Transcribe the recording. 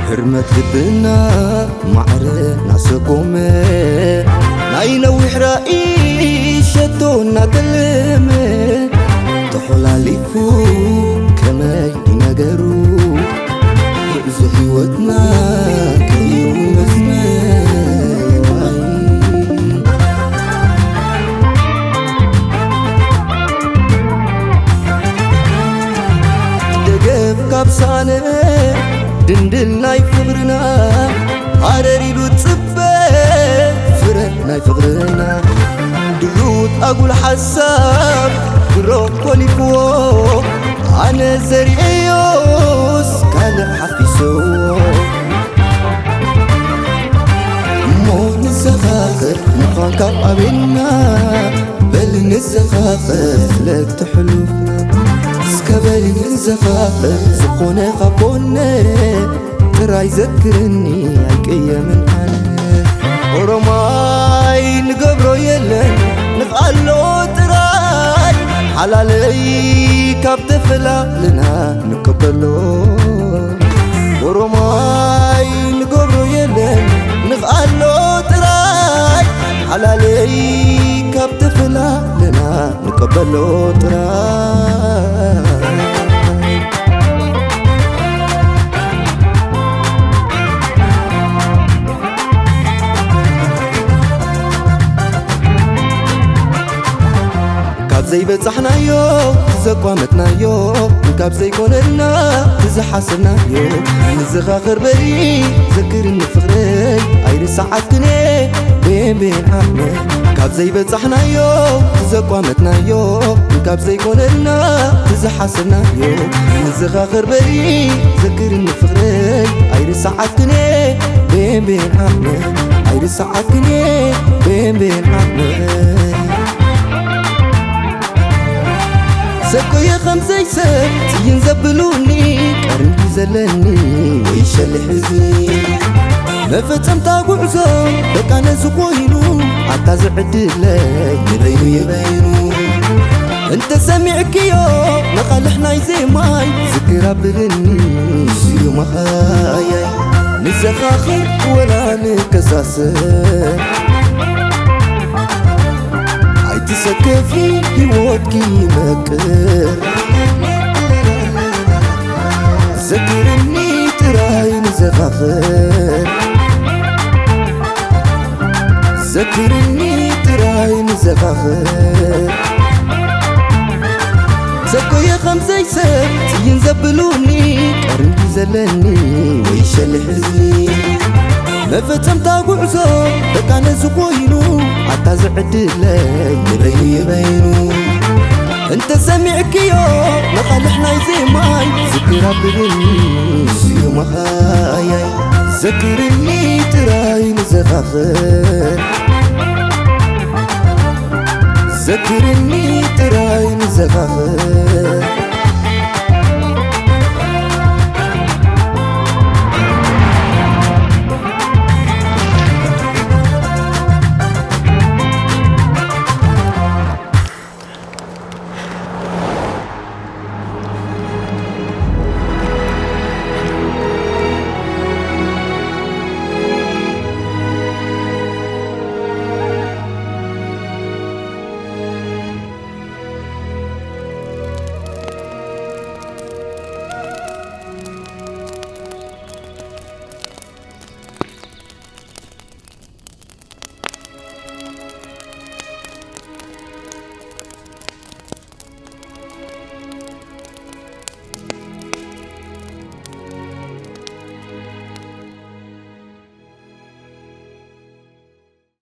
حرمت لبنا معرنا سقومه ناينا وحرائي شتونا كلمه تحلاليفو كما ينقروا يؤذو حيوتنا كيو مسمى دقف كابسانه دندل ناي فقرنا عرري بتصبه فرق ناي فقرنا دلوت أقول حساب قروب كوليفو أنا زريوس كان حفيسو مو نزخاخر مخان كاب أبنا بل نزخاخر لك تحلوفنا سكبالي نزخاخر زقونا خبونا ترى يذكرني عيكية من أنا ورماي نقبرو يلن نفعلو تراي حلالي كابت فلا لنا نقبلو ورماي نقبرو يلن نفعلو تراي حلالي كابت فلا لنا نقبلو تراي زي بتصحنا يو زقامتنا يو كاب زي كوننا زحاسبنا يو نزخاخر بري ذكرني فخري عير ساعات كني بين عمي كاب زي بتصحنا يو زقامتنا يو كاب زي كوننا زحاسبنا يو نزخاخر بري ذكرني فخري عير ساعات كني بين عمي عير ساعات كني بين عمي سكو يا خمسة سبت ينزبلوني قرني زلني ويشل حزني ما فتمت عزو بقى انا زقوينو حتى زعد لي يبينو انت سامعك يو نقلحنا زي ماي ذكرى بغني سيو مخايا نزخاخر ولا نكساسر تسكفي هيوتكي مكر ذكرني تراي نزخاخر ذكرني تراي نزخاخر سكو يا خمسة سبت ينزبلوني قرني زلني ويشل حزني ما فتمت عزو بقى انا زقوينو حتى زعد لي يبينو انت سامعك يو نقلحنا زي ماي ذكرى بغني سيو مخايا ذكرني تراي نزخاخر ذكرني تراي نزخاخر